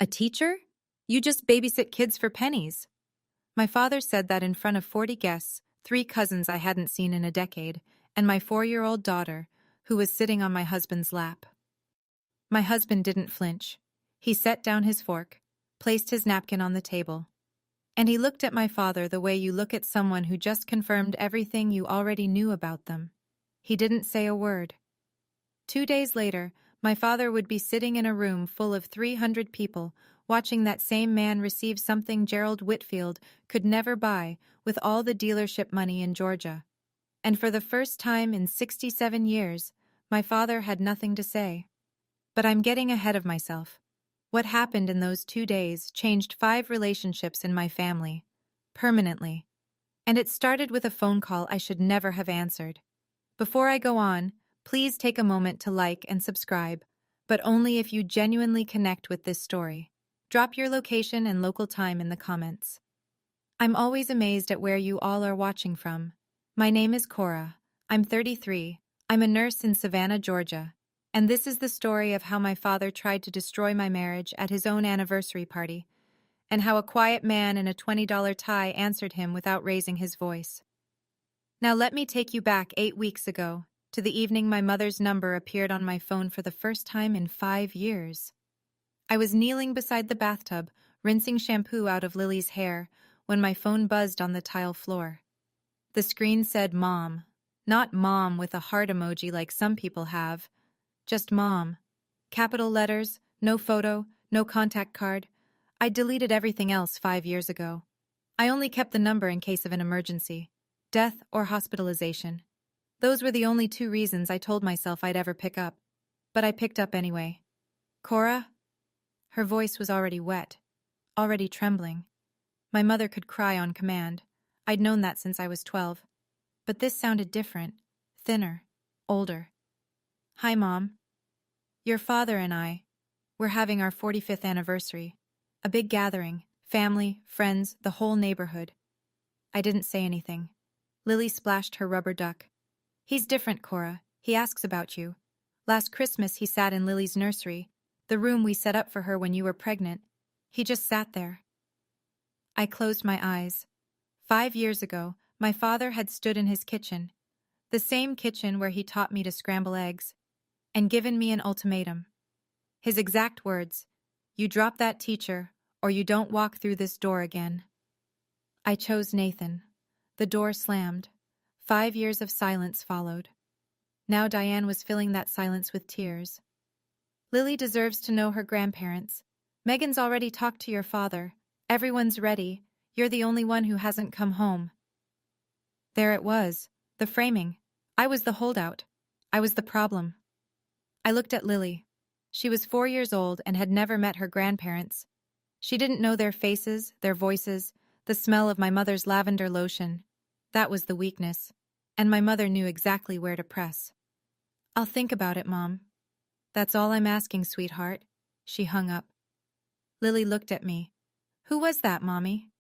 A teacher? You just babysit kids for pennies. My father said that in front of 40 guests, 3 cousins I hadn't seen in a decade, and my 4-year-old daughter, who was sitting on my husband's lap. My husband didn't flinch. He set down his fork, placed his napkin on the table, and he looked at my father the way you look at someone who just confirmed everything you already knew about them. He didn't say a word. 2 days later, my father would be sitting in a room full of 300 people, watching that same man receive something Gerald Whitfield could never buy with all the dealership money in Georgia. And for the first time in 67 years, my father had nothing to say. But I'm getting ahead of myself. What happened in those 2 days changed 5 relationships in my family, permanently. And it started with a phone call I should never have answered. Before I go on, please take a moment to like and subscribe, but only if you genuinely connect with this story. Drop your location and local time in the comments. I'm always amazed at where you all are watching from. My name is Cora. I'm 33. I'm a nurse in Savannah, Georgia. And this is the story of how my father tried to destroy my marriage at his own anniversary party, and how a quiet man in a $20 tie answered him without raising his voice. Now let me take you back 8 weeks ago, to the evening my mother's number appeared on my phone for the first time in 5 years. I was kneeling beside the bathtub, rinsing shampoo out of Lily's hair, when my phone buzzed on the tile floor. The screen said Mom, not Mom with a heart emoji like some people have, just Mom. Capital letters, no photo, no contact card. I deleted everything else 5 years ago. I only kept the number in case of an emergency, death or hospitalization. Those were the only 2 reasons I told myself I'd ever pick up. But I picked up anyway. Cora? Her voice was already wet, already trembling. My mother could cry on command. I'd known that since I was 12. But this sounded different, thinner, older. Hi, Mom. Your father and I, we're having our 45th anniversary. A big gathering, family, friends, the whole neighborhood. I didn't say anything. Lily splashed her rubber duck. He's different, Cora. He asks about you. Last Christmas he sat in Lily's nursery, the room we set up for her when you were pregnant. He just sat there. I closed my eyes. 5 years ago, my father had stood in his kitchen, the same kitchen where he taught me to scramble eggs, and given me an ultimatum. His exact words, "You drop that teacher, or you don't walk through this door again." I chose Nathan. The door slammed. 5 years of silence followed. Now Diane was filling that silence with tears. Lily deserves to know her grandparents. Megan's already talked to your father. Everyone's ready. You're the only one who hasn't come home. There it was, the framing. I was the holdout. I was the problem. I looked at Lily. She was 4 years old and had never met her grandparents. She didn't know their faces, their voices, the smell of my mother's lavender lotion. That was the weakness, and my mother knew exactly where to press. I'll think about it, Mom. That's all I'm asking, sweetheart. She hung up. Lily looked at me. Who was that, Mommy?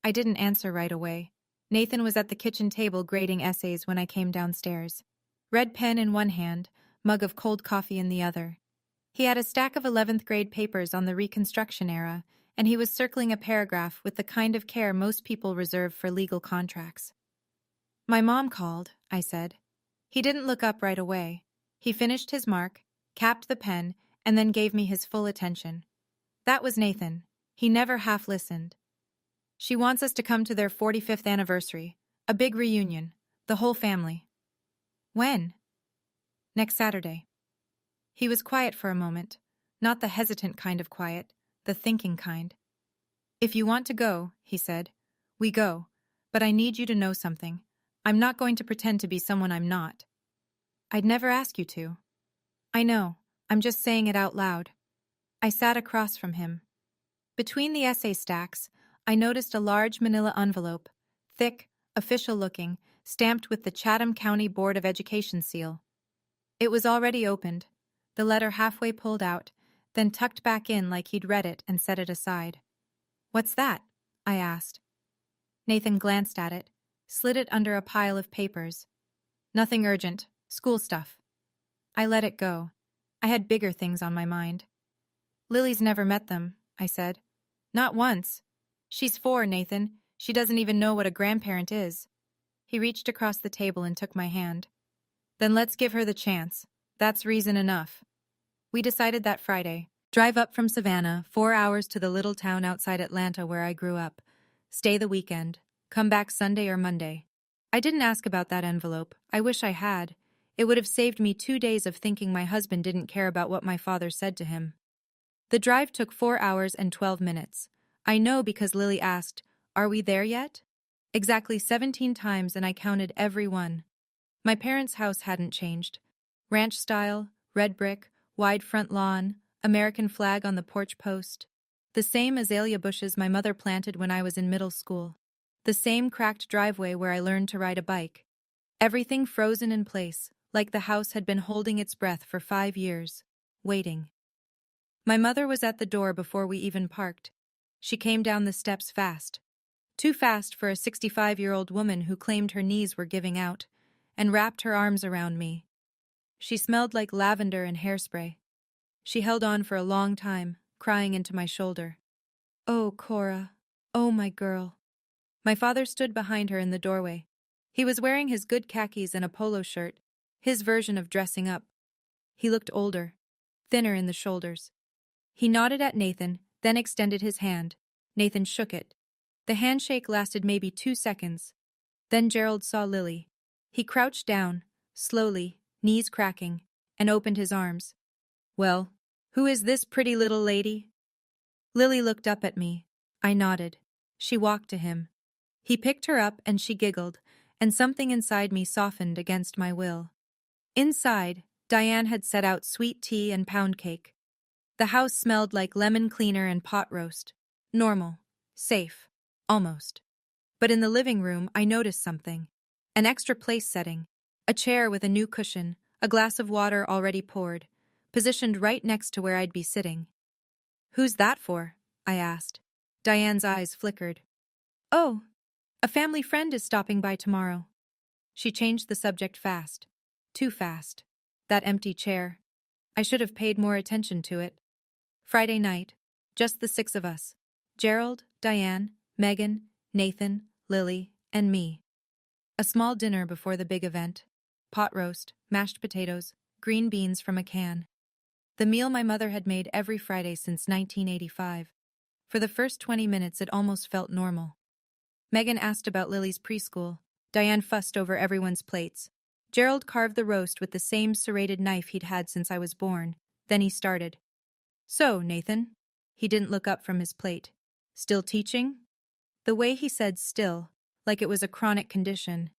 I didn't answer right away. Nathan was at the kitchen table grading essays when I came downstairs. Red pen in one hand, mug of cold coffee in the other. He had a stack of 11th grade papers on the Reconstruction era, and he was circling a paragraph with the kind of care most people reserve for legal contracts. My mom called, I said. He didn't look up right away. He finished his mark, capped the pen, and then gave me his full attention. That was Nathan. He never half listened. She wants us to come to their 45th anniversary. A big reunion. The whole family. When? Next Saturday. He was quiet for a moment. Not the hesitant kind of quiet, the thinking kind. If you want to go, he said, we go. But I need you to know something. I'm not going to pretend to be someone I'm not. I'd never ask you to. I know. I'm just saying it out loud. I sat across from him. Between the essay stacks, I noticed a large manila envelope, thick, official-looking, stamped with the Chatham County Board of Education seal. It was already opened, the letter halfway pulled out, then tucked back in like he'd read it and set it aside. What's that? I asked. Nathan glanced at it, slid it under a pile of papers. Nothing urgent, school stuff. I let it go. I had bigger things on my mind. Lily's never met them. I said. Not once. She's 4, Nathan. She doesn't even know what a grandparent is. He reached across the table and took my hand. Then let's give her the chance. That's reason enough. We decided that Friday. Drive up from Savannah, 4 hours to the little town outside Atlanta where I grew up. Stay the weekend. Come back Sunday or Monday. I didn't ask about that envelope. I wish I had. It would have saved me 2 days of thinking my husband didn't care about what my father said to him. The drive took 4 hours and 12 minutes. I know because Lily asked, "Are we there yet?" Exactly 17 times, and I counted every one. My parents' house hadn't changed. Ranch style, red brick, wide front lawn, American flag on the porch post. The same azalea bushes my mother planted when I was in middle school. The same cracked driveway where I learned to ride a bike. Everything frozen in place, like the house had been holding its breath for 5 years, waiting. My mother was at the door before we even parked. She came down the steps fast. Too fast for a 65-year-old woman who claimed her knees were giving out, and wrapped her arms around me. She smelled like lavender and hairspray. She held on for a long time, crying into my shoulder. "Oh, Cora. Oh, my girl." My father stood behind her in the doorway. He was wearing his good khakis and a polo shirt, his version of dressing up. He looked older, thinner in the shoulders. He nodded at Nathan, then extended his hand. Nathan shook it. The handshake lasted maybe 2 seconds. Then Gerald saw Lily. He crouched down, slowly, knees cracking, and opened his arms. "Well, who is this pretty little lady?" Lily looked up at me. I nodded. She walked to him. He picked her up and she giggled, and something inside me softened against my will. Inside, Diane had set out sweet tea and pound cake. The house smelled like lemon cleaner and pot roast. Normal. Safe. Almost. But in the living room, I noticed something. An extra place setting. A chair with a new cushion, a glass of water already poured, positioned right next to where I'd be sitting. "Who's that for?" I asked. Diane's eyes flickered. "Oh, a family friend is stopping by tomorrow." She changed the subject fast. Too fast. That empty chair. I should have paid more attention to it. Friday night. Just the 6 of us. Gerald, Diane, Megan, Nathan, Lily, and me. A small dinner before the big event. Pot roast, mashed potatoes, green beans from a can. The meal my mother had made every Friday since 1985. For the first 20 minutes it almost felt normal. Megan asked about Lily's preschool. Diane fussed over everyone's plates. Gerald carved the roast with the same serrated knife he'd had since I was born. Then he started. "So, Nathan." He didn't look up from his plate. "Still teaching?" The way he said still, like it was a chronic condition.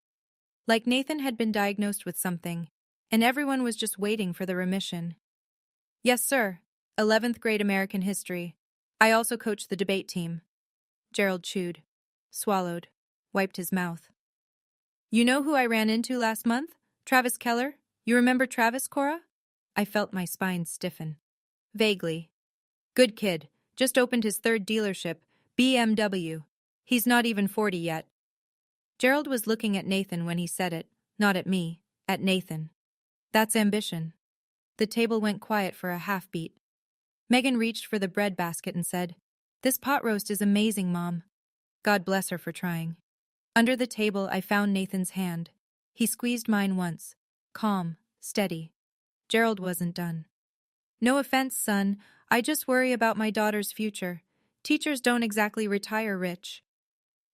Like Nathan had been diagnosed with something, and everyone was just waiting for the remission. "Yes, sir. 11th grade American history. I also coach the debate team." Gerald chewed, swallowed, wiped his mouth. "You know who I ran into last month? Travis Keller? You remember Travis, Cora?" I felt my spine stiffen. Vaguely. "Good kid. Just opened his 3rd dealership, BMW. He's not even 40 yet." Gerald was looking at Nathan when he said it, not at me, at Nathan. That's ambition. The table went quiet for a half-beat. Megan reached for the bread basket and said, "This pot roast is amazing, Mom." God bless her for trying. Under the table, I found Nathan's hand. He squeezed mine once. Calm, steady. Gerald wasn't done. "No offense, son. I just worry about my daughter's future. Teachers don't exactly retire rich."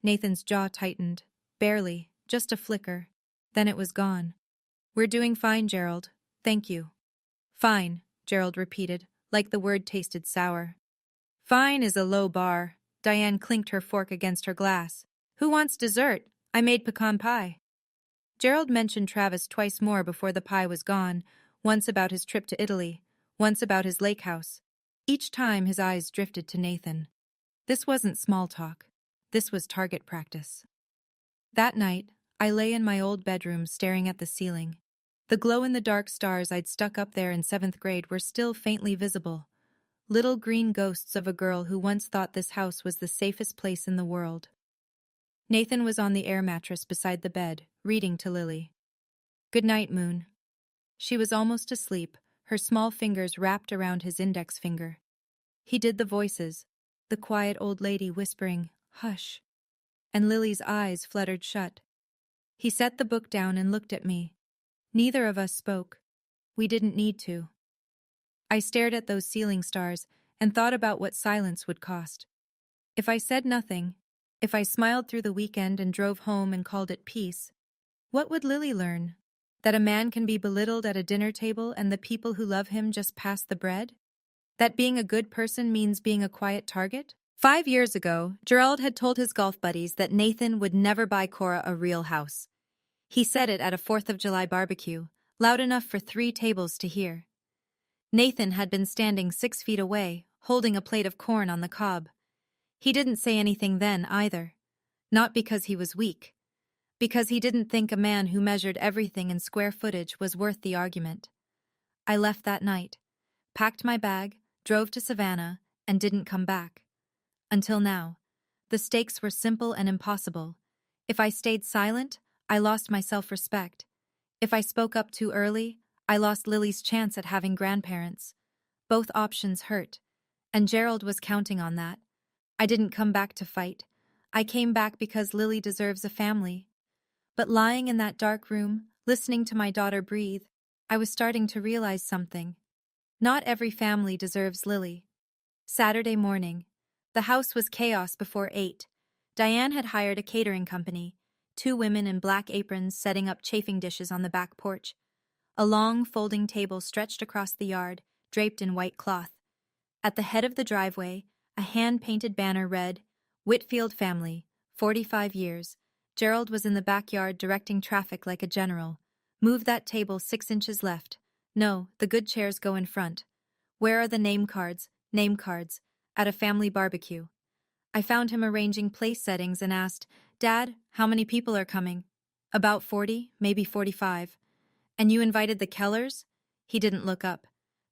Nathan's jaw tightened. Barely, just a flicker. Then it was gone. "We're doing fine, Gerald. Thank you." "Fine," Gerald repeated, like the word tasted sour. "Fine is a low bar." Diane clinked her fork against her glass. "Who wants dessert? I made pecan pie." Gerald mentioned Travis twice more before the pie was gone, once about his trip to Italy, once about his lake house. Each time his eyes drifted to Nathan. This wasn't small talk. This was target practice. That night, I lay in my old bedroom staring at the ceiling. The glow-in-the-dark stars I'd stuck up there in 7th grade were still faintly visible. Little green ghosts of a girl who once thought this house was the safest place in the world. Nathan was on the air mattress beside the bed, reading to Lily. "Good night, Moon." She was almost asleep, her small fingers wrapped around his index finger. He did the voices, the quiet old lady whispering, "Hush," and Lily's eyes fluttered shut. He set the book down and looked at me. Neither of us spoke. We didn't need to. I stared at those ceiling stars and thought about what silence would cost. If I said nothing, if I smiled through the weekend and drove home and called it peace, what would Lily learn? That a man can be belittled at a dinner table and the people who love him just pass the bread? That being a good person means being a quiet target? 5 years ago, Gerald had told his golf buddies that Nathan would never buy Cora a real house. He said it at a 4th of July barbecue, loud enough for 3 tables to hear. Nathan had been standing 6 feet away, holding a plate of corn on the cob. He didn't say anything then either. Not because he was weak. Because he didn't think a man who measured everything in square footage was worth the argument. I left that night, packed my bag, drove to Savannah, and didn't come back. Until now. The stakes were simple and impossible. If I stayed silent, I lost my self-respect. If I spoke up too early, I lost Lily's chance at having grandparents. Both options hurt, and Gerald was counting on that. I didn't come back to fight. I came back because Lily deserves a family. But lying in that dark room, listening to my daughter breathe, I was starting to realize something. Not every family deserves Lily. Saturday morning. The house was chaos before 8. Diane had hired a catering company, 2 women in black aprons setting up chafing dishes on the back porch. A long folding table stretched across the yard, draped in white cloth. At the head of the driveway, a hand-painted banner read, "Whitfield family, 45 years. Gerald was in the backyard directing traffic like a general. Move that table 6 inches left. No, the good chairs go in front. Where are the name cards? Name cards. At a family barbecue." I found him arranging place settings and asked, "Dad, how many people are coming?" "About 40, maybe 45. "And you invited the Kellers?" He didn't look up.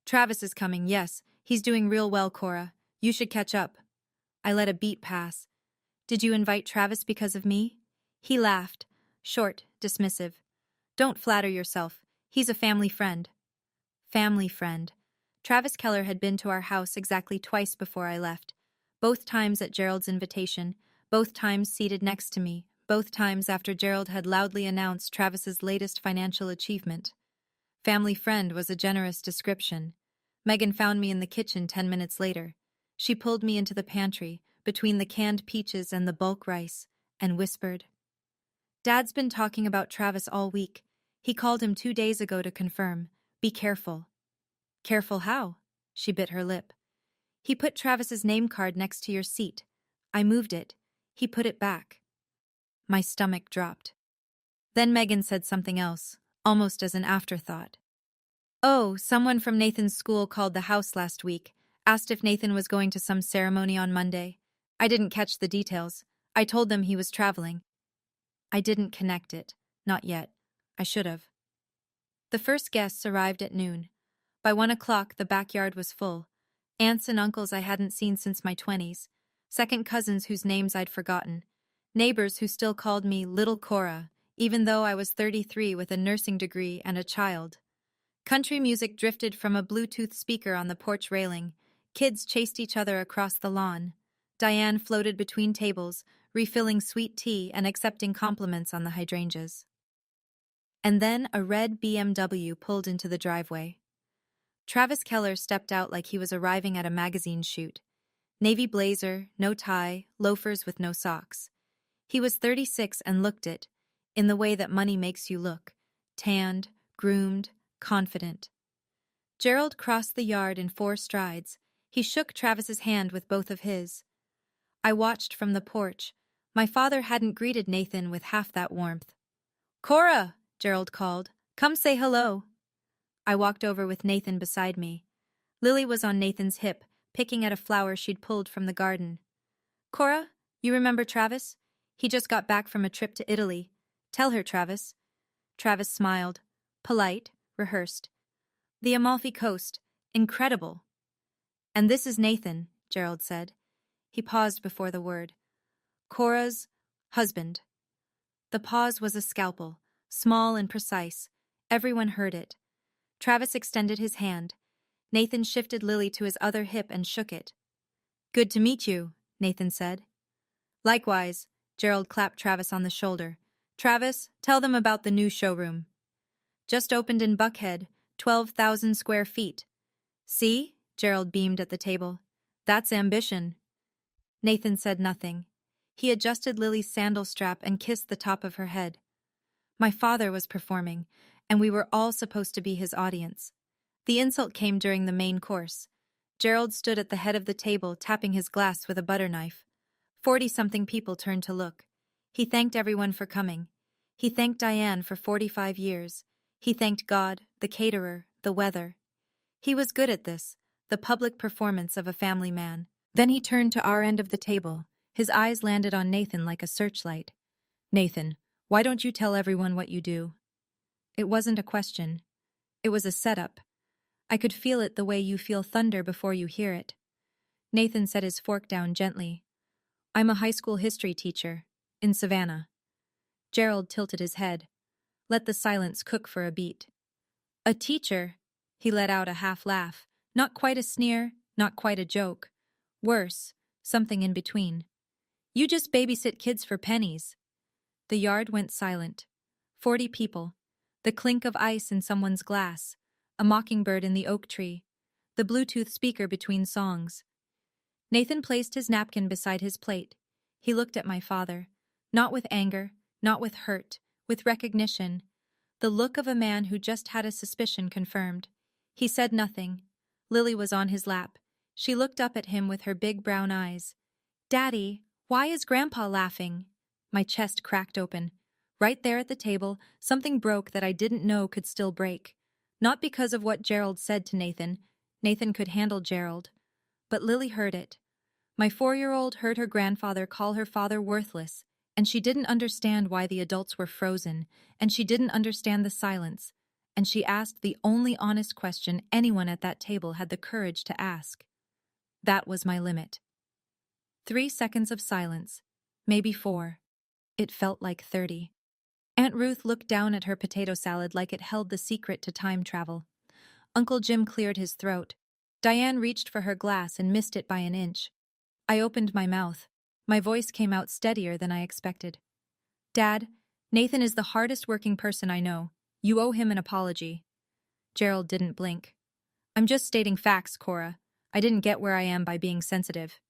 "Travis is coming, yes. He's doing real well, Cora. You should catch up." I let a beat pass. "Did you invite Travis because of me?" He laughed, short, dismissive. "Don't flatter yourself. He's a family friend." Family friend. Travis Keller had been to our house exactly twice before I left. Both times at Gerald's invitation, both times seated next to me, both times after Gerald had loudly announced Travis's latest financial achievement. Family friend was a generous description. Megan found me in the kitchen 10 minutes later. She pulled me into the pantry, between the canned peaches and the bulk rice, and whispered, "Dad's been talking about Travis all week. He called him 2 days ago to confirm. Be careful." "Careful how?" She bit her lip. "He put Travis's name card next to your seat. I moved it. He put it back." My stomach dropped. Then Megan said something else, almost as an afterthought. "Oh, someone from Nathan's school called the house last week, asked if Nathan was going to some ceremony on Monday. I didn't catch the details. I told them he was traveling." I didn't connect it. Not yet. I should have. The first guests arrived at noon. By 1 o'clock, the backyard was full. Aunts and uncles I hadn't seen since my 20s. Second cousins whose names I'd forgotten. Neighbors who still called me Little Cora, even though I was 33 with a nursing degree and a child. Country music drifted from a Bluetooth speaker on the porch railing. Kids chased each other across the lawn. Diane floated between tables, refilling sweet tea and accepting compliments on the hydrangeas. And then a red BMW pulled into the driveway. Travis Keller stepped out like he was arriving at a magazine shoot. Navy blazer, no tie, loafers with no socks. He was 36 and looked it, in the way that money makes you look. Tanned, groomed, confident. Gerald crossed the yard in 4 strides. He shook Travis's hand with both of his. I watched from the porch. My father hadn't greeted Nathan with half that warmth. "Cora!" Gerald called. "Come say hello." I walked over with Nathan beside me. Lily was on Nathan's hip, picking at a flower she'd pulled from the garden. "Cora, you remember Travis? He just got back from a trip to Italy. Tell her, Travis." Travis smiled. Polite, rehearsed. "The Amalfi Coast. Incredible." "And this is Nathan," Gerald said. He paused before the word. "Cora's husband." The pause was a scalpel, small and precise. Everyone heard it. Travis extended his hand. Nathan shifted Lily to his other hip and shook it. Good to meet you, Nathan said. Likewise, Gerald clapped Travis on the shoulder. Travis, tell them about the new showroom. Just opened in Buckhead, 12,000 square feet. See? Gerald beamed at the table. That's ambition. Nathan said nothing. He adjusted Lily's sandal strap and kissed the top of her head. My father was performing, and we were all supposed to be his audience. The insult came during the main course. Gerald stood at the head of the table, tapping his glass with a butter knife. 40-something people turned to look. He thanked everyone for coming. He thanked Diane for 45 years. He thanked God, the caterer, the weather. He was good at this, the public performance of a family man. Then he turned to our end of the table. His eyes landed on Nathan like a searchlight. Nathan, why don't you tell everyone what you do? It wasn't a question. It was a setup. I could feel it the way you feel thunder before you hear it. Nathan set his fork down gently. I'm a high school history teacher, in Savannah. Gerald tilted his head. Let the silence cook for a beat. A teacher? He let out a half laugh. Not quite a sneer, not quite a joke. Worse, something in between. You just babysit kids for pennies. The yard went silent. 40 people. The clink of ice in someone's glass. A mockingbird in the oak tree. The Bluetooth speaker between songs. Nathan placed his napkin beside his plate. He looked at my father. Not with anger, not with hurt, with recognition. The look of a man who just had a suspicion confirmed. He said nothing. Lily was on his lap. She looked up at him with her big brown eyes. Daddy, why is Grandpa laughing? My chest cracked open. Right there at the table, something broke that I didn't know could still break. Not because of what Gerald said to Nathan. Nathan could handle Gerald. But Lily heard it. My 4-year-old heard her grandfather call her father worthless, and she didn't understand why the adults were frozen, and she didn't understand the silence, and she asked the only honest question anyone at that table had the courage to ask. That was my limit. 3 seconds of silence, maybe 4. It felt like 30. Aunt Ruth looked down at her potato salad like it held the secret to time travel. Uncle Jim cleared his throat. Diane reached for her glass and missed it by an inch. I opened my mouth. My voice came out steadier than I expected. Dad, Nathan is the hardest working person I know. You owe him an apology. Gerald didn't blink. I'm just stating facts, Cora. I didn't get where I am by being sensitive.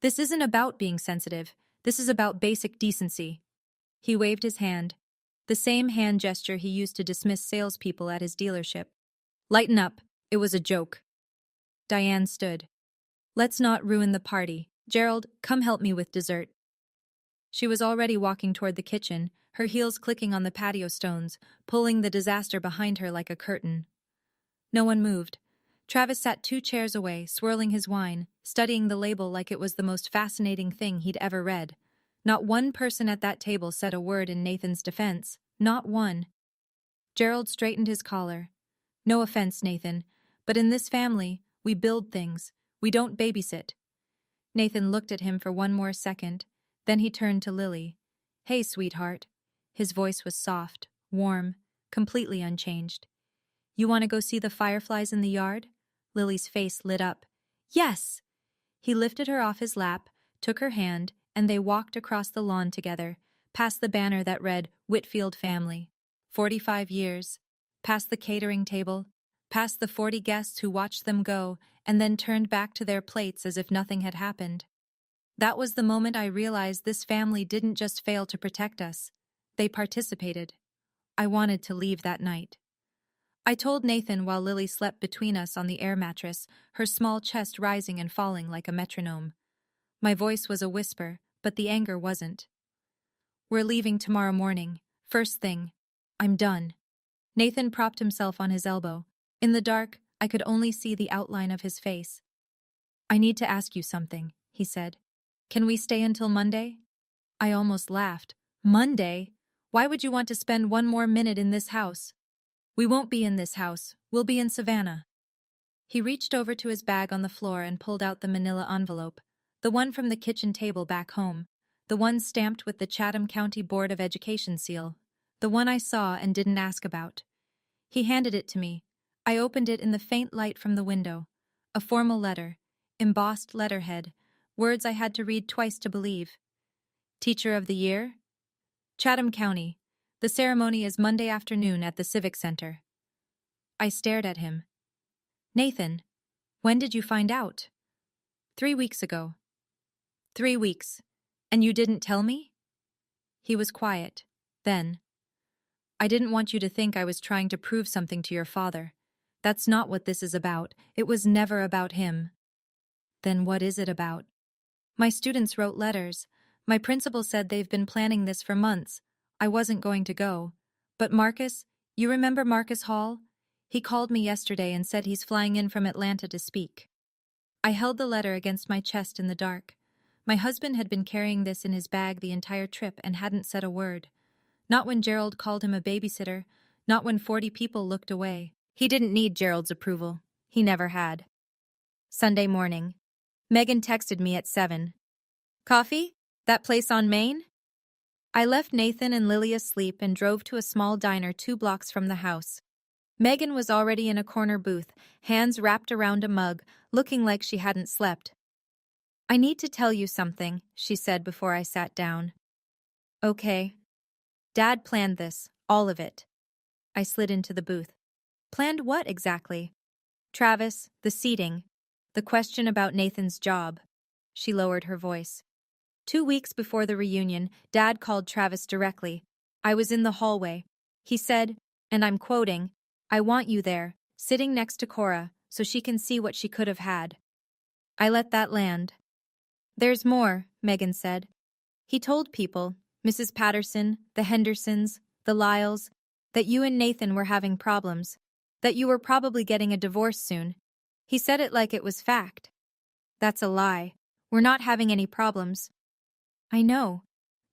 This isn't about being sensitive. This is about basic decency. He waved his hand, the same hand gesture he used to dismiss salespeople at his dealership. Lighten up. It was a joke. Diane stood. Let's not ruin the party. Gerald, come help me with dessert. She was already walking toward the kitchen, her heels clicking on the patio stones, pulling the disaster behind her like a curtain. No one moved. Travis sat 2 chairs away, swirling his wine, studying the label like it was the most fascinating thing he'd ever read. Not one person at that table said a word in Nathan's defense. Not one. Gerald straightened his collar. No offense, Nathan, but in this family, we build things. We don't babysit. Nathan looked at him for one more second. Then he turned to Lily. Hey, sweetheart. His voice was soft, warm, completely unchanged. You want to go see the fireflies in the yard? Lily's face lit up. Yes! He lifted her off his lap, took her hand, and they walked across the lawn together, past the banner that read Whitfield Family. 45 years. Past the catering table, past the 40 guests who watched them go and then turned back to their plates as if nothing had happened. That was the moment I realized this family didn't just fail to protect us. They participated. I wanted to leave that night. I told Nathan while Lily slept between us on the air mattress, her small chest rising and falling like a metronome. My voice was a whisper, but the anger wasn't. We're leaving tomorrow morning. First thing. I'm done. Nathan propped himself on his elbow. In the dark, I could only see the outline of his face. I need to ask you something, he said. Can we stay until Monday? I almost laughed. Monday? Why would you want to spend one more minute in this house? We won't be in this house. We'll be in Savannah. He reached over to his bag on the floor and pulled out the manila envelope, the one from the kitchen table back home, the one stamped with the Chatham County Board of Education seal, the one I saw and didn't ask about. He handed it to me. I opened it in the faint light from the window. A formal letter, embossed letterhead, words I had to read twice to believe. Teacher of the Year? Chatham County. The ceremony is Monday afternoon at the Civic Center. I stared at him. Nathan, when did you find out? 3 weeks ago. 3 weeks. And you didn't tell me? He was quiet. Then, I didn't want you to think I was trying to prove something to your father. That's not what this is about. It was never about him. Then what is it about? My students wrote letters. My principal said they've been planning this for months. I wasn't going to go. But Marcus, you remember Marcus Hall? He called me yesterday and said he's flying in from Atlanta to speak. I held the letter against my chest in the dark. My husband had been carrying this in his bag the entire trip and hadn't said a word. Not when Gerald called him a babysitter, not when 40 people looked away. He didn't need Gerald's approval. He never had. Sunday morning. Megan texted me at 7. Coffee? That place on Main? I left Nathan and Lily asleep and drove to a small diner 2 blocks from the house. Megan was already in a corner booth, hands wrapped around a mug, looking like she hadn't slept. I need to tell you something, she said before I sat down. Okay. Dad planned this, all of it. I slid into the booth. Planned what exactly? Travis, the seating, the question about Nathan's job. She lowered her voice. 2 weeks before the reunion, Dad called Travis directly. I was in the hallway. He said, and I'm quoting, I want you there, sitting next to Cora, so she can see what she could have had. I let that land. There's more, Megan said. He told people, Mrs. Patterson, the Hendersons, the Lyles, that you and Nathan were having problems, that you were probably getting a divorce soon. He said it like it was fact. That's a lie. We're not having any problems. I know,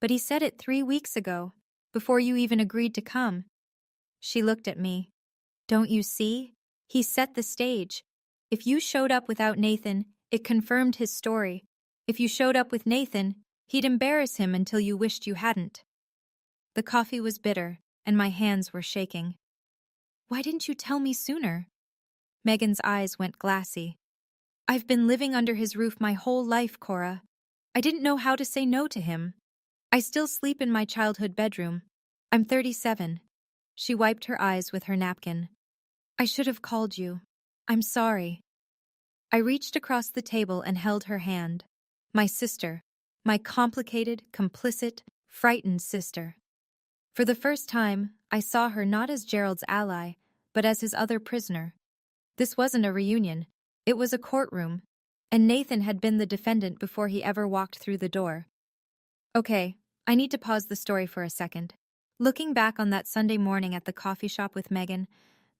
but he said it 3 weeks ago, before you even agreed to come. She looked at me. Don't you see? He set the stage. If you showed up without Nathan, it confirmed his story. If you showed up with Nathan, he'd embarrass him until you wished you hadn't. The coffee was bitter, and my hands were shaking. Why didn't you tell me sooner? Megan's eyes went glassy. I've been living under his roof my whole life, Cora. I didn't know how to say no to him. I still sleep in my childhood bedroom. I'm 37. She wiped her eyes with her napkin. I should have called you. I'm sorry. I reached across the table and held her hand. My sister. My complicated, complicit, frightened sister. For the first time, I saw her not as Gerald's ally, but as his other prisoner. This wasn't a reunion. It was a courtroom, and Nathan had been the defendant before he ever walked through the door. Okay, I need to pause the story for a second. Looking back on that Sunday morning at the coffee shop with Megan,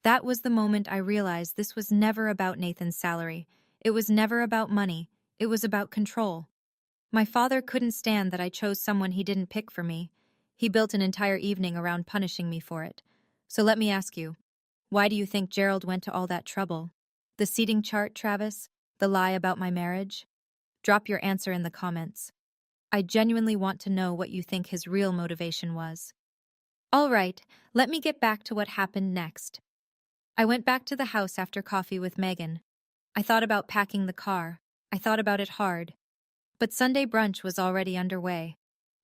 that was the moment I realized this was never about Nathan's salary. It was never about money. It was about control. My father couldn't stand that I chose someone he didn't pick for me. He built an entire evening around punishing me for it. So let me ask you, why do you think Gerald went to all that trouble? The seating chart, Travis? The lie about my marriage? Drop your answer in the comments. I genuinely want to know what you think his real motivation was. All right, let me get back to what happened next. I went back to the house after coffee with Megan. I thought about packing the car. I thought about it hard. But Sunday brunch was already underway.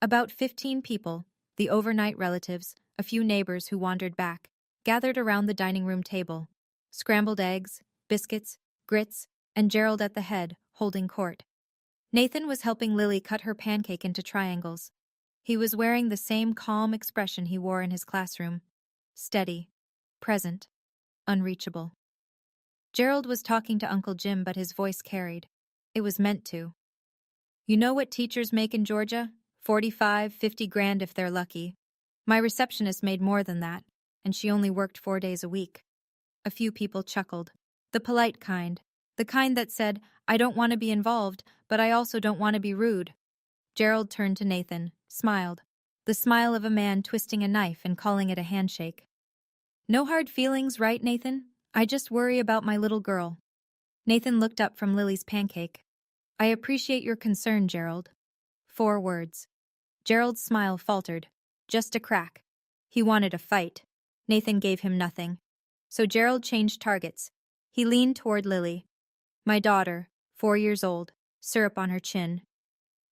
About 15 people, the overnight relatives, a few neighbors who wandered back, gathered around the dining room table. Scrambled eggs, biscuits, grits, and Gerald at the head, holding court. Nathan was helping Lily cut her pancake into triangles. He was wearing the same calm expression he wore in his classroom. Steady, present, unreachable. Gerald was talking to Uncle Jim, but his voice carried. It was meant to. You know what teachers make in Georgia? 45, 50 grand if they're lucky. My receptionist made more than that, and she only worked 4 days a week. A few people chuckled. The polite kind. The kind that said, I don't want to be involved, but I also don't want to be rude. Gerald turned to Nathan, smiled. The smile of a man twisting a knife and calling it a handshake. No hard feelings, right, Nathan? I just worry about my little girl. Nathan looked up from Lily's pancake. I appreciate your concern, Gerald. 4 words. Gerald's smile faltered. Just a crack. He wanted a fight. Nathan gave him nothing. So Gerald changed targets. He leaned toward Lily. My daughter, 4 years old. syrup on her chin.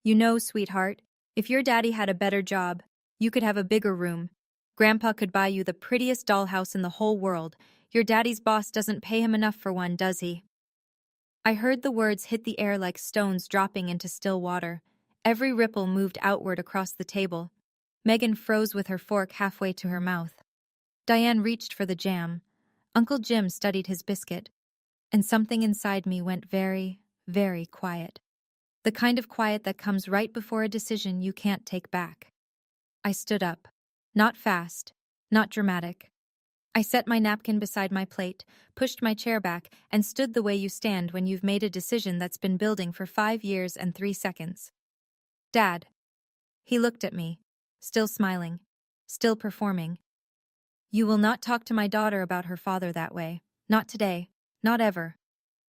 You know, sweetheart, if your daddy had a better job, you could have a bigger room. Grandpa could buy you the prettiest dollhouse in the whole world. Your daddy's boss doesn't pay him enough for one, does he? I heard the words hit the air like stones dropping into still water. Every ripple moved outward across the table. Megan froze with her fork halfway to her mouth. Diane reached for the jam. Uncle Jim studied his biscuit. And something inside me went very, very quiet. The kind of quiet that comes right before a decision you can't take back. I stood up. Not fast, not dramatic. I set my napkin beside my plate, pushed my chair back, and stood the way you stand when you've made a decision that's been building for 5 years and 3 seconds. Dad. He looked at me, still smiling, still performing. You will not talk to my daughter about her father that way. Not today. Not ever.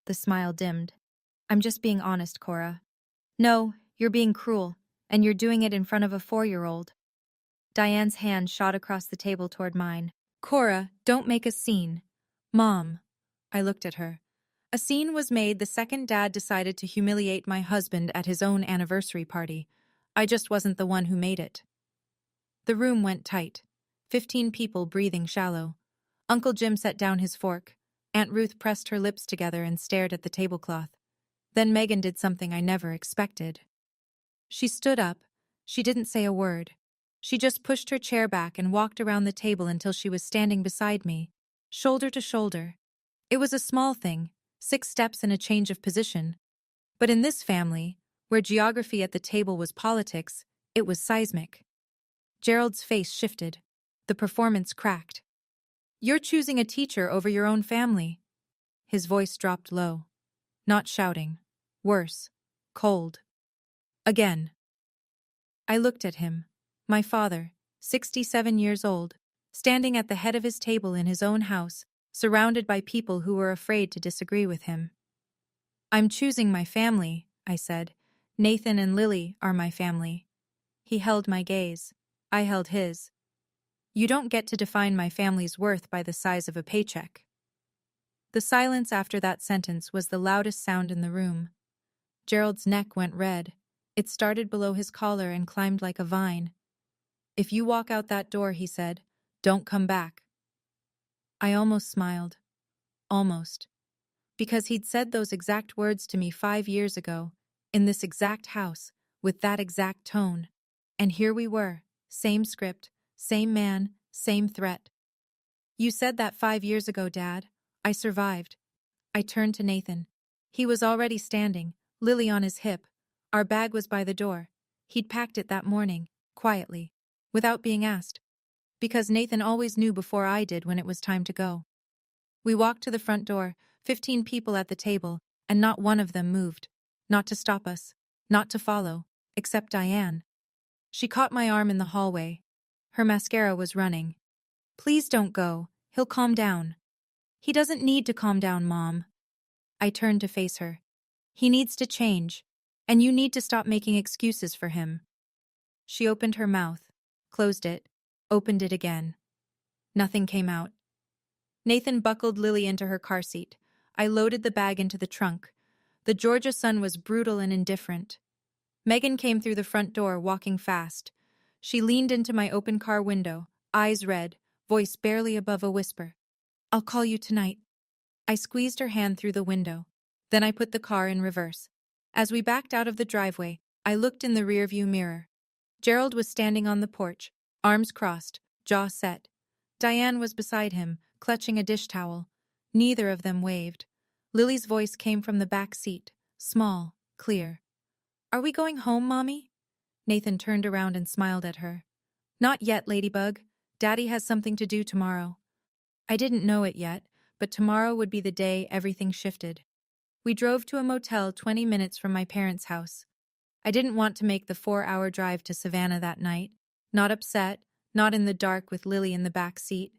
The smile dimmed. I'm just being honest, Cora. No, you're being cruel, and you're doing it in front of a 4-year-old. Diane's hand shot across the table toward mine. Cora, don't make a scene. Mom. I looked at her. A scene was made the second Dad decided to humiliate my husband at his own anniversary party. I just wasn't the one who made it. The room went tight. 15 people breathing shallow. Uncle Jim set down his fork. Aunt Ruth pressed her lips together and stared at the tablecloth. Then Megan did something I never expected. She stood up. She didn't say a word. She just pushed her chair back and walked around the table until she was standing beside me, shoulder to shoulder. It was a small thing, 6 steps and a change of position. But in this family, where geography at the table was politics, it was seismic. Gerald's face shifted. The performance cracked. You're choosing a teacher over your own family. His voice dropped low. Not shouting. Worse. Cold. Again. I looked at him. My father, 67 years old, standing at the head of his table in his own house, surrounded by people who were afraid to disagree with him. I'm choosing my family, I said. Nathan and Lily are my family. He held my gaze. I held his. You don't get to define my family's worth by the size of a paycheck. The silence after that sentence was the loudest sound in the room. Gerald's neck went red. It started below his collar and climbed like a vine. If you walk out that door, he said, don't come back. I almost smiled. Almost. Because he'd said those exact words to me 5 years ago, in this exact house, with that exact tone. And here we were, same script, same man, same threat. You said that 5 years ago, Dad. I survived. I turned to Nathan. He was already standing, Lily on his hip. Our bag was by the door. He'd packed it that morning, quietly, without being asked. Because Nathan always knew before I did when it was time to go. We walked to the front door, 15 people at the table, and not one of them moved. Not to stop us, not to follow, except Diane. She caught my arm in the hallway. Her mascara was running. Please don't go, he'll calm down. He doesn't need to calm down, Mom. I turned to face her. He needs to change, and you need to stop making excuses for him. She opened her mouth, closed it, opened it again. Nothing came out. Nathan buckled Lily into her car seat. I loaded the bag into the trunk. The Georgia sun was brutal and indifferent. Megan came through the front door, walking fast. She leaned into my open car window, eyes red, voice barely above a whisper. I'll call you tonight. I squeezed her hand through the window. Then I put the car in reverse. As we backed out of the driveway, I looked in the rearview mirror. Gerald was standing on the porch, arms crossed, jaw set. Diane was beside him, clutching a dish towel. Neither of them waved. Lily's voice came from the back seat, small, clear. Are we going home, Mommy? Nathan turned around and smiled at her. Not yet, Ladybug. Daddy has something to do tomorrow. I didn't know it yet, but tomorrow would be the day everything shifted. We drove to a motel 20 minutes from my parents' house. I didn't want to make the 4-hour drive to Savannah that night. Not upset, not in the dark with Lily in the back seat.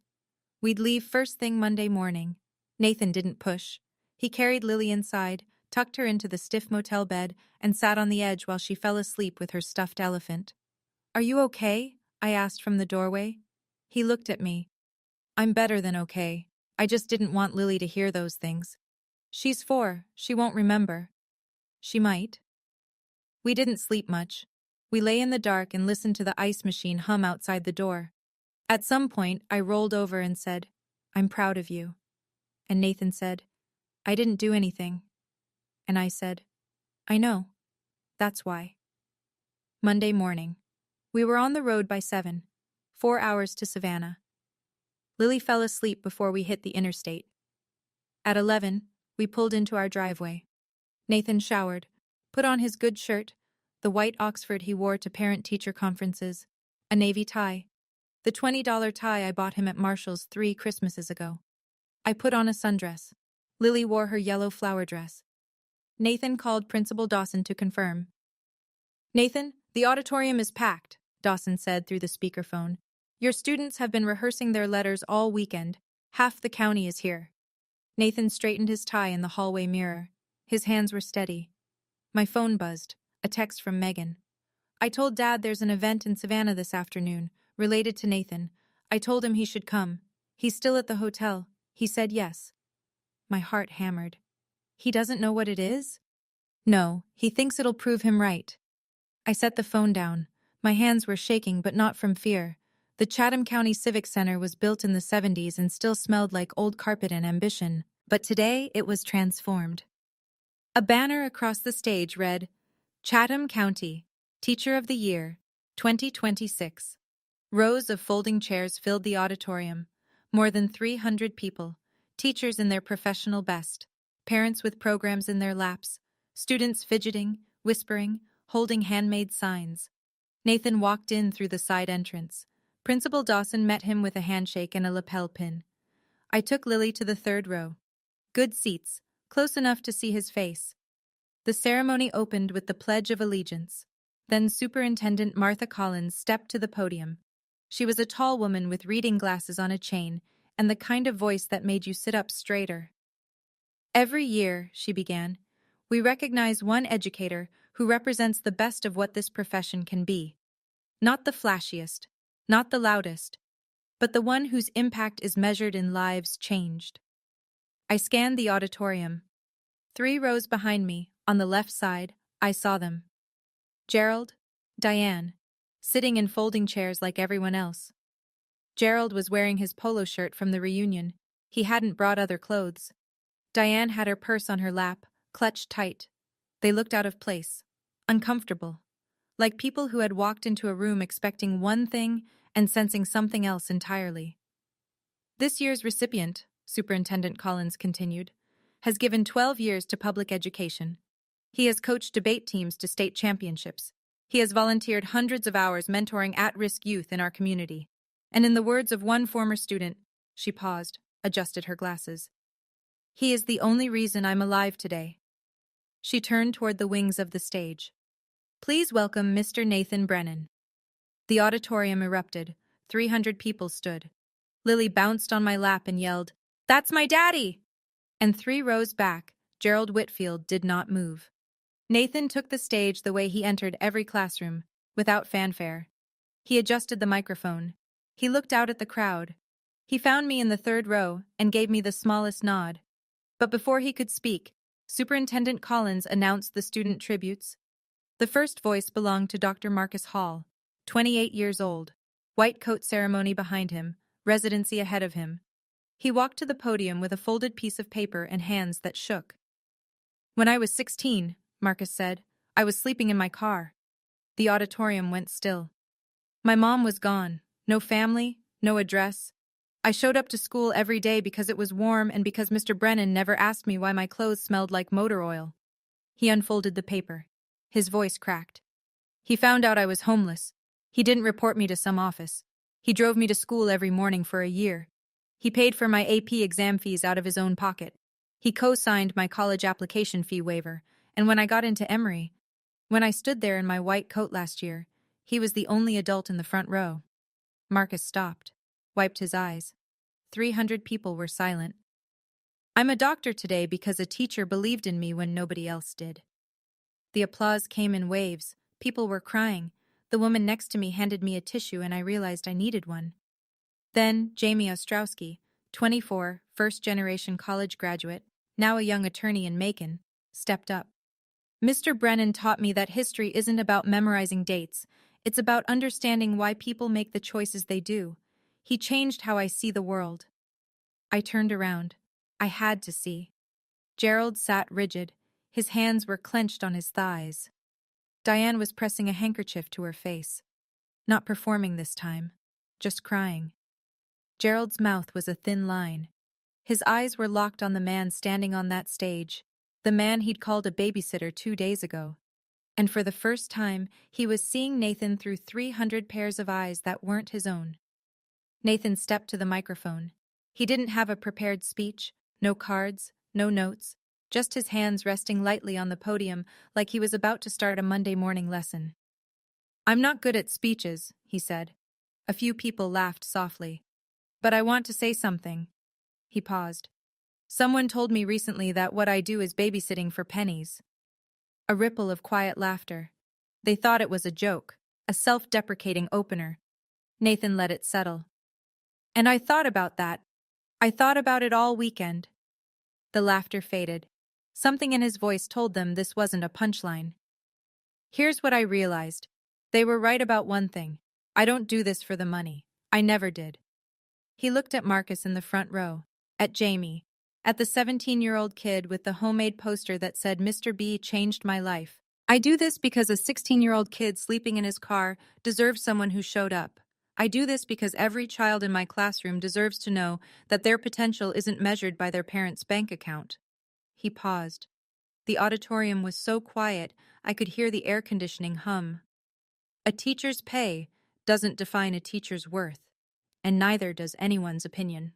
We'd leave first thing Monday morning. Nathan didn't push. He carried Lily inside, tucked her into the stiff motel bed, and sat on the edge while she fell asleep with her stuffed elephant. Are you okay? I asked from the doorway. He looked at me. I'm better than okay. I just didn't want Lily to hear those things. She's 4, she won't remember. She might. We didn't sleep much. We lay in the dark and listened to the ice machine hum outside the door. At some point, I rolled over and said, "I'm proud of you." And Nathan said, "I didn't do anything." And I said, "I know. That's why." Monday morning. We were on the road by 7, 4 hours to Savannah. Lily fell asleep before we hit the interstate. At 11, we pulled into our driveway. Nathan showered, put on his good shirt, the white Oxford he wore to parent-teacher conferences, a navy tie, the $20 tie I bought him at Marshall's 3 Christmases ago. I put on a sundress. Lily wore her yellow flower dress. Nathan called Principal Dawson to confirm. "Nathan, the auditorium is packed," Dawson said through the speakerphone. "Your students have been rehearsing their letters all weekend. Half the county is here." Nathan straightened his tie in the hallway mirror. His hands were steady. My phone buzzed, a text from Megan. "I told Dad there's an event in Savannah this afternoon, related to Nathan. I told him he should come. He's still at the hotel. He said yes." My heart hammered. He doesn't know what it is? No, he thinks it'll prove him right. I set the phone down. My hands were shaking, but not from fear. The Chatham County Civic Center was built in the 70s and still smelled like old carpet and ambition, but today it was transformed. A banner across the stage read, "Chatham County, Teacher of the Year, 2026. Rows of folding chairs filled the auditorium. More than 300 people, teachers in their professional best, parents with programs in their laps, students fidgeting, whispering, holding handmade signs. Nathan walked in through the side entrance. Principal Dawson met him with a handshake and a lapel pin. I took Lily to the 3rd row. Good seats, close enough to see his face. The ceremony opened with the Pledge of Allegiance. Then Superintendent Martha Collins stepped to the podium. She was a tall woman with reading glasses on a chain and the kind of voice that made you sit up straighter. "Every year," she began, "we recognize one educator who represents the best of what this profession can be. Not the flashiest, not the loudest, but the one whose impact is measured in lives changed." I scanned the auditorium. 3 rows behind me, on the left side, I saw them. Gerald, Diane, sitting in folding chairs like everyone else. Gerald was wearing his polo shirt from the reunion. He hadn't brought other clothes. Diane had her purse on her lap, clutched tight. They looked out of place, uncomfortable, like people who had walked into a room expecting one thing and sensing something else entirely. "This year's recipient," Superintendent Collins continued, "has given 12 years to public education. He has coached debate teams to state championships. He has volunteered hundreds of hours mentoring at-risk youth in our community. And in the words of one former student," she paused, adjusted her glasses, "he is the only reason I'm alive today." She turned toward the wings of the stage. "Please welcome Mr. Nathan Brennan." The auditorium erupted. 300 people stood. Lily bounced on my lap and yelled, "That's my daddy!" And 3 rows back, Gerald Whitfield did not move. Nathan took the stage the way he entered every classroom, without fanfare. He adjusted the microphone. He looked out at the crowd. He found me in the 3rd row and gave me the smallest nod. But before he could speak, Superintendent Collins announced the student tributes. The first voice belonged to Dr. Marcus Hall, 28 years old, white coat ceremony behind him, residency ahead of him. He walked to the podium with a folded piece of paper and hands that shook. "When I was 16, Marcus said, "I was sleeping in my car." The auditorium went still. My mom was gone. No family, no address. I showed up to school every day because it was warm and because Mr. Brennan never asked me why my clothes smelled like motor oil. He unfolded the paper. His voice cracked. "He found out I was homeless. He didn't report me to some office. He drove me to school every morning for a year. He paid for my AP exam fees out of his own pocket. He co-signed my college application fee waiver, and when I got into Emory, when I stood there in my white coat last year, he was the only adult in the front row." Marcus stopped, wiped his eyes. 300 people were silent. "I'm a doctor today because a teacher believed in me when nobody else did." The applause came in waves. People were crying. The woman next to me handed me a tissue and I realized I needed one. Then Jamie Ostrowski, 24, first-generation college graduate, now a young attorney in Macon, stepped up. Mr. Brennan taught me that history isn't about memorizing dates, it's about understanding why people make the choices they do. He changed how I see the world. I turned around. I had to see. Gerald sat rigid. His hands were clenched on his thighs. Diane was pressing a handkerchief to her face. Not performing this time. Just crying. Gerald's mouth was a thin line. His eyes were locked on the man standing on that stage, the man he'd called a babysitter 2 days ago. And for the first time, he was seeing Nathan through 300 pairs of eyes that weren't his own. Nathan stepped to the microphone. He didn't have a prepared speech, no cards, no notes, just his hands resting lightly on the podium like he was about to start a Monday morning lesson. "I'm not good at speeches," he said. A few people laughed softly. "But I want to say something." He paused. "Someone told me recently that what I do is babysitting for pennies." A ripple of quiet laughter. They thought it was a joke, a self-deprecating opener. Nathan let it settle. "And I thought about that. I thought about it all weekend." The laughter faded. Something in his voice told them this wasn't a punchline. "Here's what I realized. They were right about one thing. I don't do this for the money. I never did." He looked at Marcus in the front row, at Jamie, at the 17-year-old kid with the homemade poster that said Mr. B changed my life. "I do this because a 16-year-old kid sleeping in his car deserves someone who showed up. I do this because every child in my classroom deserves to know that their potential isn't measured by their parents' bank account." He paused. The auditorium was so quiet I could hear the air conditioning hum. A teacher's pay doesn't define a teacher's worth, and neither does anyone's opinion.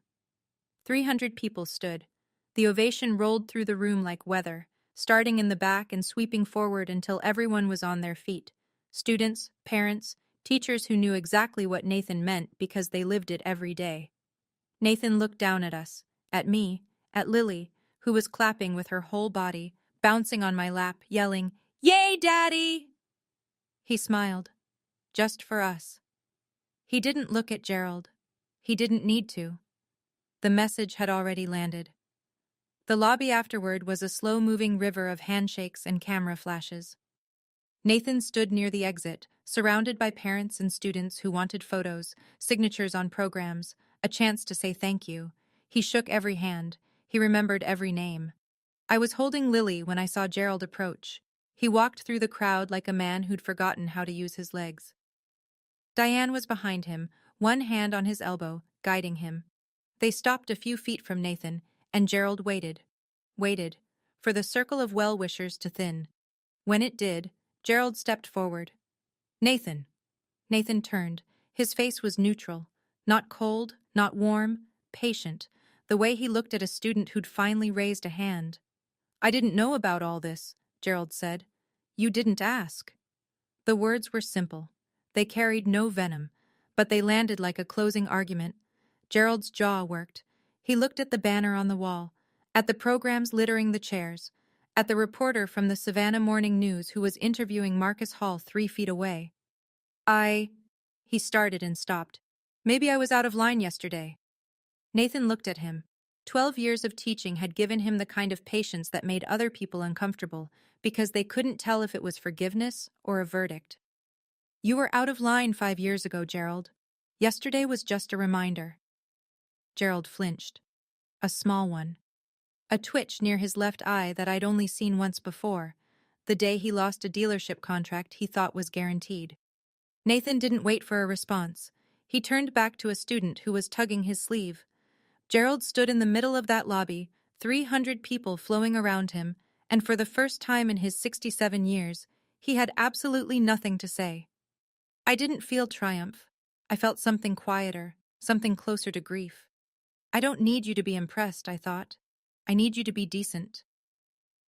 300 people stood. The ovation rolled through the room like weather, starting in the back and sweeping forward until everyone was on their feet. Students, parents, teachers who knew exactly what Nathan meant because they lived it every day. Nathan looked down at us, at me, at Lily, who was clapping with her whole body, bouncing on my lap, yelling, "Yay, Daddy!" He smiled. Just for us. He didn't look at Gerald. He didn't need to. The message had already landed. The lobby afterward was a slow-moving river of handshakes and camera flashes. Nathan stood near the exit, surrounded by parents and students who wanted photos, signatures on programs, a chance to say thank you. He shook every hand. He remembered every name. I was holding Lily when I saw Gerald approach. He walked through the crowd like a man who'd forgotten how to use his legs. Diane was behind him, one hand on his elbow, guiding him. They stopped a few feet from Nathan, and Gerald waited, for the circle of well-wishers to thin. When it did, Gerald stepped forward. "Nathan." Nathan turned. His face was neutral. Not cold, not warm, patient, the way he looked at a student who'd finally raised a hand. "I didn't know about all this," Gerald said. "You didn't ask." The words were simple. They carried no venom, but they landed like a closing argument. Gerald's jaw worked. He looked at the banner on the wall, at the programs littering the chairs, at the reporter from the Savannah Morning News who was interviewing Marcus Hall 3 feet away. He started and stopped. "Maybe I was out of line yesterday." Nathan looked at him. 12 years of teaching had given him the kind of patience that made other people uncomfortable because they couldn't tell if it was forgiveness or a verdict. "You were out of line 5 years ago, Gerald. Yesterday was just a reminder." Gerald flinched. A small one. A twitch near his left eye that I'd only seen once before, the day he lost a dealership contract he thought was guaranteed. Nathan didn't wait for a response. He turned back to a student who was tugging his sleeve. Gerald stood in the middle of that lobby, 300 people flowing around him, and for the first time in his 67 years, he had absolutely nothing to say. I didn't feel triumph. I felt something quieter, something closer to grief. "I don't need you to be impressed," I thought. "I need you to be decent."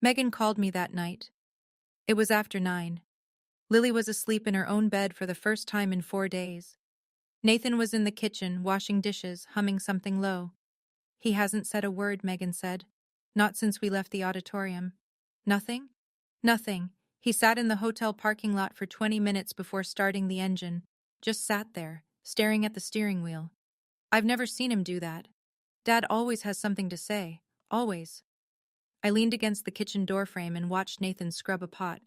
Megan called me that night. It was after 9. Lily was asleep in her own bed for the first time in 4 days. Nathan was in the kitchen, washing dishes, humming something low. "He hasn't said a word," Megan said. "Not since we left the auditorium." "Nothing?" "Nothing. He sat in the hotel parking lot for 20 minutes before starting the engine. Just sat there, staring at the steering wheel. I've never seen him do that. Dad always has something to say. Always." I leaned against the kitchen doorframe and watched Nathan scrub a pot.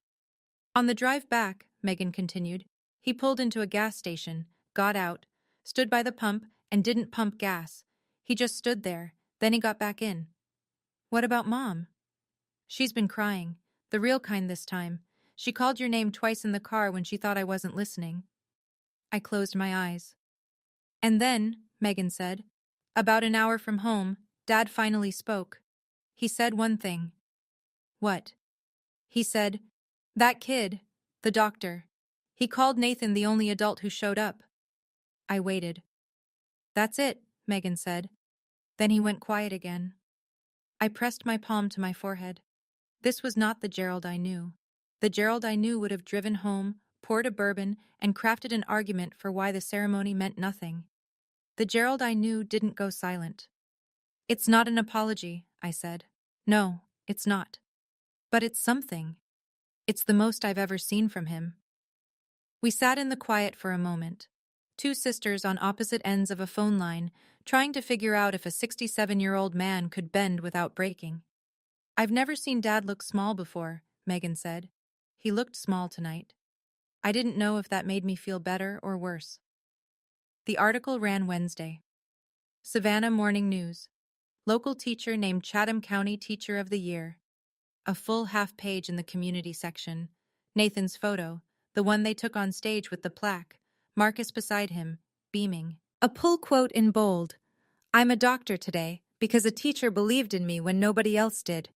On the drive back, Megan continued, he pulled into a gas station, got out, stood by the pump, and didn't pump gas. He just stood there, then he got back in. What about Mom? She's been crying. The real kind this time. She called your name twice in the car when she thought I wasn't listening. I closed my eyes. And then, Megan said, about an hour from home, Dad finally spoke. He said one thing. What? He said, that kid, the doctor. He called Nathan the only adult who showed up. I waited. That's it, Megan said. Then he went quiet again. I pressed my palm to my forehead. This was not the Gerald I knew. The Gerald I knew would have driven home, poured a bourbon, and crafted an argument for why the ceremony meant nothing. The Gerald I knew didn't go silent. It's not an apology, I said. No, it's not. But it's something. It's the most I've ever seen from him. We sat in the quiet for a moment. Two sisters on opposite ends of a phone line, trying to figure out if a 67-year-old man could bend without breaking. I've never seen Dad look small before, Megan said. He looked small tonight. I didn't know if that made me feel better or worse. The article ran Wednesday. Savannah Morning News. Local teacher named Chatham County Teacher of the Year. A full half page in the community section. Nathan's photo, the one they took on stage with the plaque. Marcus beside him, beaming. A pull quote in bold. I'm a doctor today because a teacher believed in me when nobody else did.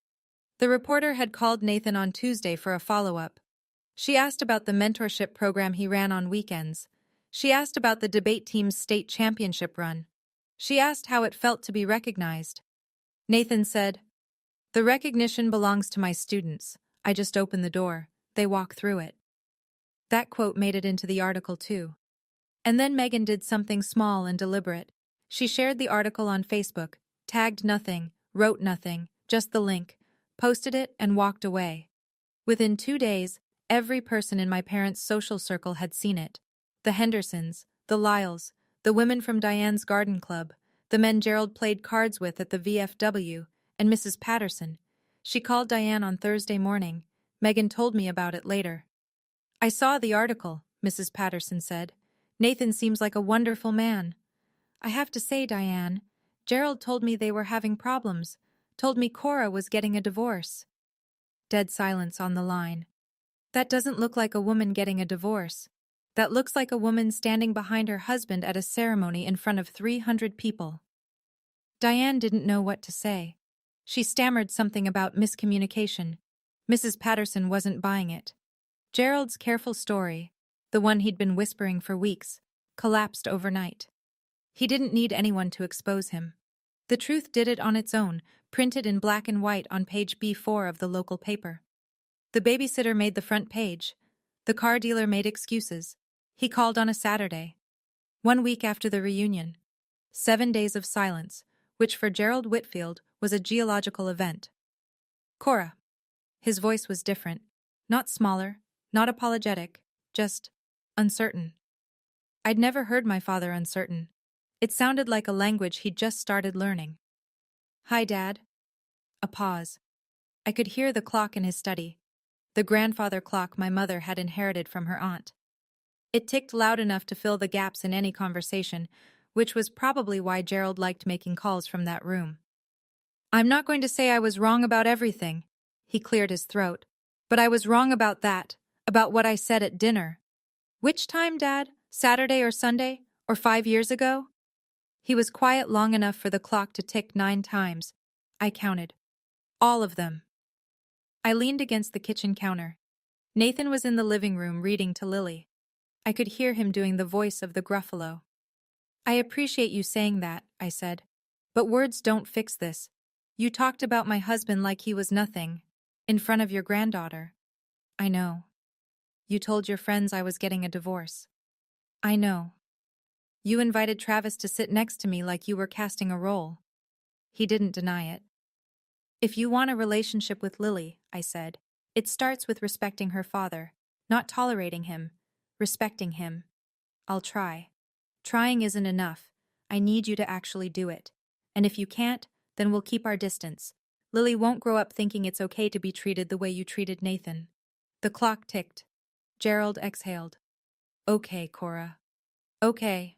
The reporter had called Nathan on Tuesday for a follow-up. She asked about the mentorship program he ran on weekends. She asked about the debate team's state championship run. She asked how it felt to be recognized. Nathan said, the recognition belongs to my students. I just open the door. They walk through it. That quote made it into the article too. And then Megan did something small and deliberate. She shared the article on Facebook, tagged nothing, wrote nothing, just the link, posted it, and walked away. Within 2 days, every person in my parents' social circle had seen it. The Hendersons, the Lyles, the women from Diane's garden club, the men Gerald played cards with at the VFW, and Mrs. Patterson. She called Diane on Thursday morning. Megan told me about it later. I saw the article, Mrs. Patterson said. Nathan seems like a wonderful man. I have to say, Diane, Gerald told me they were having problems, told me Cora was getting a divorce. Dead silence on the line. That doesn't look like a woman getting a divorce. That looks like a woman standing behind her husband at a ceremony in front of 300 people. Diane didn't know what to say. She stammered something about miscommunication. Mrs. Patterson wasn't buying it. Gerald's careful story, the one he'd been whispering for weeks, collapsed overnight. He didn't need anyone to expose him. The truth did it on its own, printed in black and white on page B4 of the local paper. The babysitter made the front page. The car dealer made excuses. He called on a Saturday. 1 week after the reunion. 7 days of silence, which for Gerald Whitfield was a geological event. Cora. His voice was different. Not smaller, not apologetic, just uncertain. I'd never heard my father uncertain. It sounded like a language he'd just started learning. Hi, Dad. A pause. I could hear the clock in his study, the grandfather clock my mother had inherited from her aunt. It ticked loud enough to fill the gaps in any conversation, which was probably why Gerald liked making calls from that room. I'm not going to say I was wrong about everything, he cleared his throat, but I was wrong about that, about what I said at dinner. Which time, Dad? Saturday or Sunday? Or 5 years ago? He was quiet long enough for the clock to tick 9 times. I counted. All of them. I leaned against the kitchen counter. Nathan was in the living room reading to Lily. I could hear him doing the voice of the Gruffalo. I appreciate you saying that, I said. But words don't fix this. You talked about my husband like he was nothing, in front of your granddaughter. I know. You told your friends I was getting a divorce. I know. You invited Travis to sit next to me like you were casting a role. He didn't deny it. If you want a relationship with Lily, I said, it starts with respecting her father, not tolerating him, respecting him. I'll try. Trying isn't enough. I need you to actually do it. And if you can't, then we'll keep our distance. Lily won't grow up thinking it's okay to be treated the way you treated Nathan. The clock ticked. Gerald exhaled. Okay, Cora. Okay.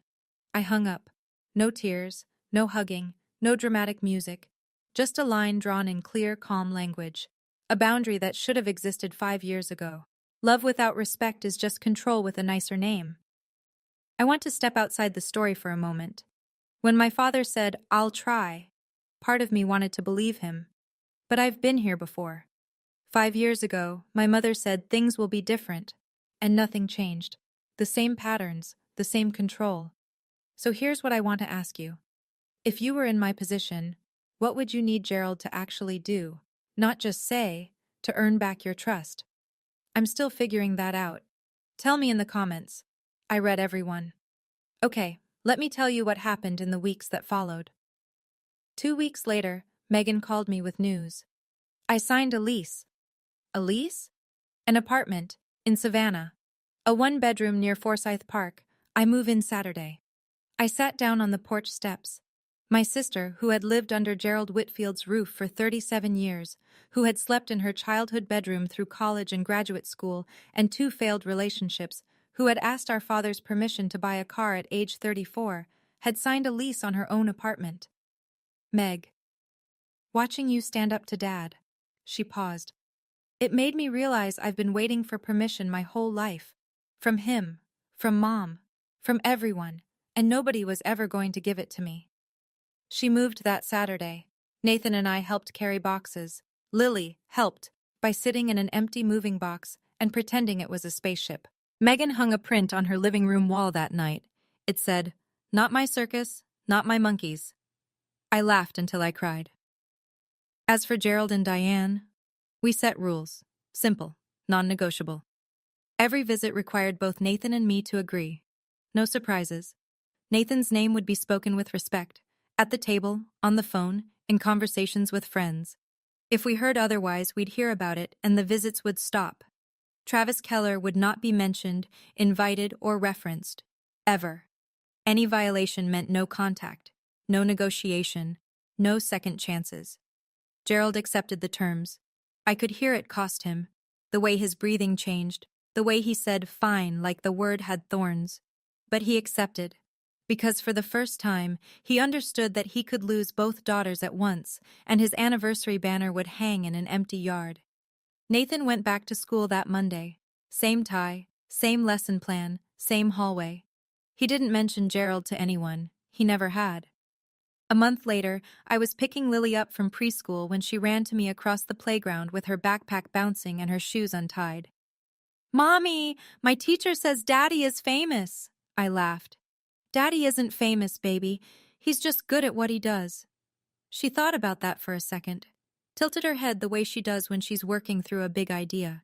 I hung up. No tears, no hugging, no dramatic music. Just a line drawn in clear, calm language. A boundary that should have existed 5 years ago. Love without respect is just control with a nicer name. I want to step outside the story for a moment. When my father said, "I'll try," part of me wanted to believe him. But I've been here before. 5 years ago, my mother said things will be different, and nothing changed. The same patterns, the same control. So here's what I want to ask you. If you were in my position, what would you need Gerald to actually do? Not just say, to earn back your trust. I'm still figuring that out. Tell me in the comments. I read everyone. Okay, let me tell you what happened in the weeks that followed. 2 weeks later, Megan called me with news. I signed a lease. A lease? An apartment, in Savannah. A one-bedroom near Forsyth Park. I move in Saturday. I sat down on the porch steps. My sister, who had lived under Gerald Whitfield's roof for 37 years, who had slept in her childhood bedroom through college and graduate school and 2 failed relationships, who had asked our father's permission to buy a car at age 34, had signed a lease on her own apartment. Meg. Watching you stand up to Dad. She paused. It made me realize I've been waiting for permission my whole life. From him, from Mom, from everyone, and nobody was ever going to give it to me. She moved that Saturday. Nathan and I helped carry boxes. Lily helped by sitting in an empty moving box and pretending it was a spaceship. Megan hung a print on her living room wall that night. It said, "Not my circus, not my monkeys." I laughed until I cried. As for Gerald and Diane, we set rules. Simple, non-negotiable. Every visit required both Nathan and me to agree. No surprises. Nathan's name would be spoken with respect. At the table, on the phone, in conversations with friends. If we heard otherwise, we'd hear about it and the visits would stop. Travis Keller would not be mentioned, invited, or referenced. Ever. Any violation meant no contact, no negotiation, no second chances. Gerald accepted the terms. I could hear it cost him. The way his breathing changed, the way he said fine like the word had thorns. But he accepted. Because for the first time, he understood that he could lose both daughters at once, and his anniversary banner would hang in an empty yard. Nathan went back to school that Monday. Same tie, same lesson plan, same hallway. He didn't mention Gerald to anyone. He never had. A month later, I was picking Lily up from preschool when she ran to me across the playground with her backpack bouncing and her shoes untied. "Mommy, my teacher says Daddy is famous," I laughed. "Daddy isn't famous, baby. He's just good at what he does." She thought about that for a second, tilted her head the way she does when she's working through a big idea.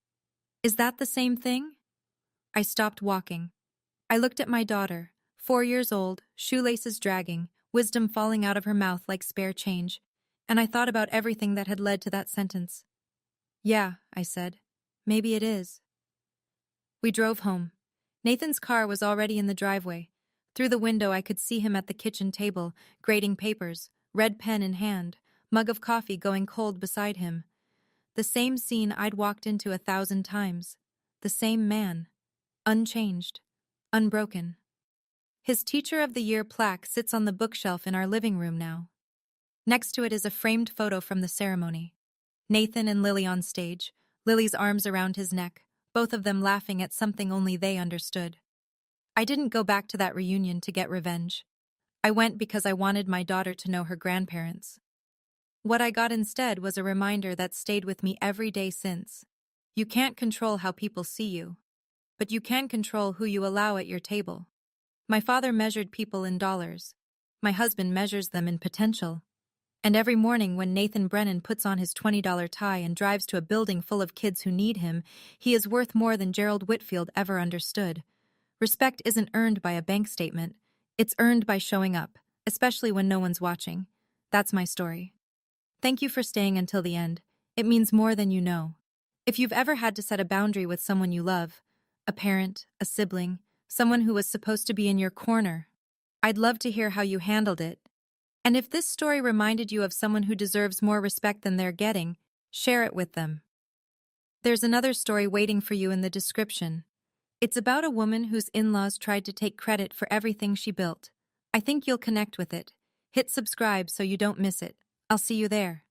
Is that the same thing? I stopped walking. I looked at my daughter, 4 years old, shoelaces dragging, wisdom falling out of her mouth like spare change, and I thought about everything that had led to that sentence. "Yeah," I said. "Maybe it is." We drove home. Nathan's car was already in the driveway. Through the window I could see him at the kitchen table, grading papers, red pen in hand, mug of coffee going cold beside him. The same scene I'd walked into 1,000 times. The same man. Unchanged. Unbroken. His Teacher of the Year plaque sits on the bookshelf in our living room now. Next to it is a framed photo from the ceremony. Nathan and Lily on stage, Lily's arms around his neck, both of them laughing at something only they understood. I didn't go back to that reunion to get revenge. I went because I wanted my daughter to know her grandparents. What I got instead was a reminder that stayed with me every day since. You can't control how people see you, but you can control who you allow at your table. My father measured people in dollars. My husband measures them in potential. And every morning when Nathan Brennan puts on his $20 tie and drives to a building full of kids who need him, he is worth more than Gerald Whitfield ever understood. Respect isn't earned by a bank statement. It's earned by showing up, especially when no one's watching. That's my story. Thank you for staying until the end. It means more than you know. If you've ever had to set a boundary with someone you love, a parent, a sibling, someone who was supposed to be in your corner, I'd love to hear how you handled it. And if this story reminded you of someone who deserves more respect than they're getting, share it with them. There's another story waiting for you in the description. It's about a woman whose in-laws tried to take credit for everything she built. I think you'll connect with it. Hit subscribe so you don't miss it. I'll see you there.